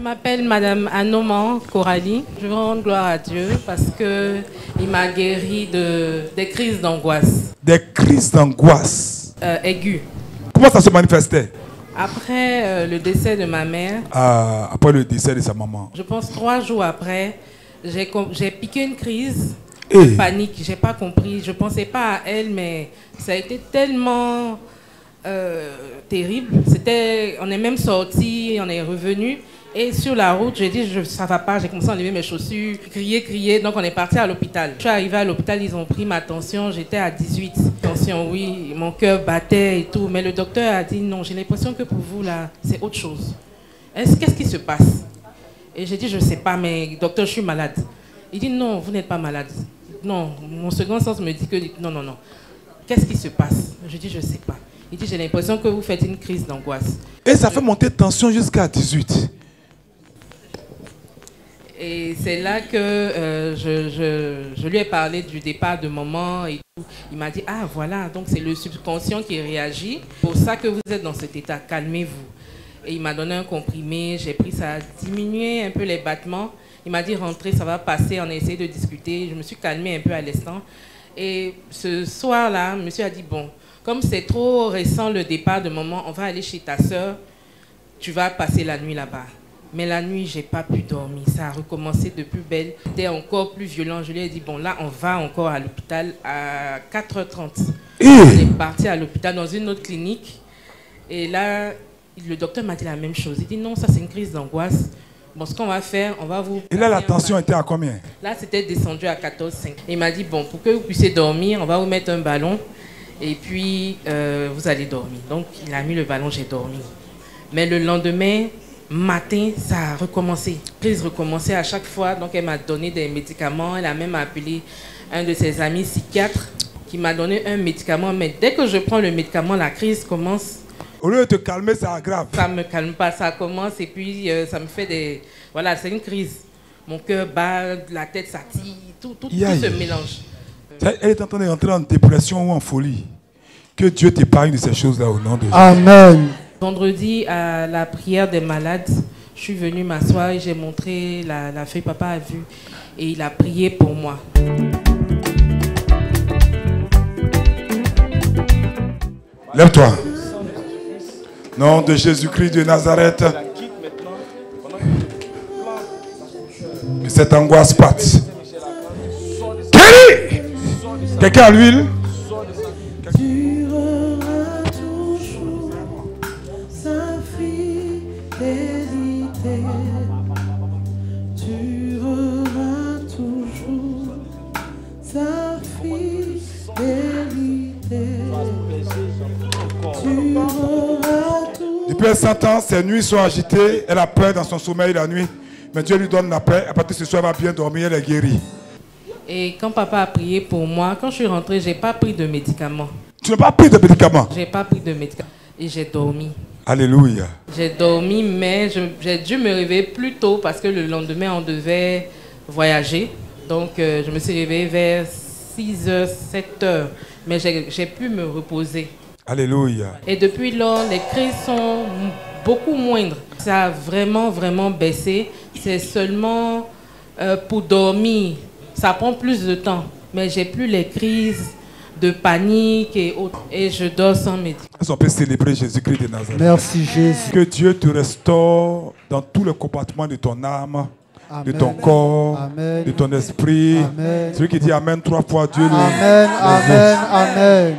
m'appelle Madame Anoman Coralie. Je rends gloire à Dieu parce qu'il m'a guéri des crises d'angoisse. Des crises d'angoisse Aiguës. Comment ça se manifestait? Après le décès de ma mère. Après le décès de sa maman. Je pense 3 jours après, j'ai piqué une crise de panique. J'ai pas compris. Je pensais pas à elle, mais ça a été tellement terrible. On est même sortis, on est revenu. Et sur la route, j'ai dit, ça va pas. J'ai commencé à enlever mes chaussures, crier. Donc on est parti à l'hôpital. Je suis arrivée à l'hôpital, ils ont pris ma tension. J'étais à 18. Tension, oui, mon cœur battait et tout. Mais le docteur a dit, non, j'ai l'impression que pour vous, là, c'est autre chose. Qu'est-ce qui se passe? Et j'ai dit, je sais pas, mais docteur, je suis malade. Il dit, non, vous n'êtes pas malade. Non, mon second sens me dit que, non. Qu'est-ce qui se passe? Je dis, je sais pas. Il dit, j'ai l'impression que vous faites une crise d'angoisse. Et ça fait monter tension jusqu'à 18. Et c'est là que je lui ai parlé du départ de maman et tout. Il m'a dit, ah voilà, donc c'est le subconscient qui réagit. C'est pour ça que vous êtes dans cet état, calmez-vous. Et il m'a donné un comprimé, j'ai pris ça, a diminué un peu les battements. Il m'a dit, rentrez, ça va passer, on a essayé de discuter. Je me suis calmée un peu à l'instant. Et ce soir-là, monsieur a dit, bon, comme c'est trop récent le départ de maman, on va aller chez ta soeur, tu vas passer la nuit là-bas. Mais la nuit, j'ai pas pu dormir. Ça a recommencé de plus belle. C'était encore plus violent. Je lui ai dit, bon, là, on va encore à l'hôpital à 4h30. On est parti à l'hôpital dans une autre clinique. Et là, le docteur m'a dit la même chose. Il dit, non, ça, c'est une crise d'angoisse. Bon, ce qu'on va faire, on va vous... Et là, la tension était à combien? Là, c'était descendu à 14,5. Il m'a dit, bon, pour que vous puissiez dormir, on va vous mettre un ballon. Et puis, vous allez dormir. Donc, il a mis le ballon, j'ai dormi. Mais le lendemain... matin, ça a recommencé. Crise recommençait à chaque fois. Donc, elle m'a donné des médicaments. Elle a même appelé un de ses amis psychiatres qui m'a donné un médicament. Mais dès que je prends le médicament, la crise commence. Au lieu de te calmer, ça aggrave. Ça ne me calme pas. Ça commence et puis ça me fait des... Voilà, c'est une crise. Mon cœur bat, la tête, ça tire. Tout se mélange. Elle est en train de rentrer en dépression ou en folie. Que Dieu t'épargne de ces choses-là au nom de Jésus. Amen. Vendredi, à la prière des malades, je suis venue m'asseoir et j'ai montré la feuille. Papa a vu et il a prié pour moi. Lève-toi. Nom de Jésus-Christ de Nazareth. Que cette angoisse parte. Quelqu'un à l'huile? Depuis 100 ans, ses nuits sont agitées. Elle a peur dans son sommeil la nuit. Mais Dieu lui donne la paix. À partir de ce soir, elle va bien dormir. Elle est guérie. Et quand papa a prié pour moi, quand je suis rentrée, je n'ai pas pris de médicaments. Tu n'as pas pris de médicaments? Je n'ai pas pris de médicaments. Et j'ai dormi. Alléluia. J'ai dormi, mais j'ai dû me réveiller plus tôt parce que le lendemain, on devait voyager. Donc, je me suis réveillée vers 6h, 7h. Mais j'ai pu me reposer. Alléluia. Et depuis lors, les crises sont beaucoup moindres. Ça a vraiment, vraiment baissé. C'est seulement pour dormir. Ça prend plus de temps. Mais j'ai plus les crises de panique et autres. Et je dors sans médicaments. On peut célébrer Jésus-Christ de Nazareth. Merci Jésus. Que Dieu te restaure dans tous les compartiments de ton âme, Amen. De ton corps, Amen. De ton esprit. Amen. Celui qui dit Amen 3 fois, Dieu le... Amen, Amen, Amen.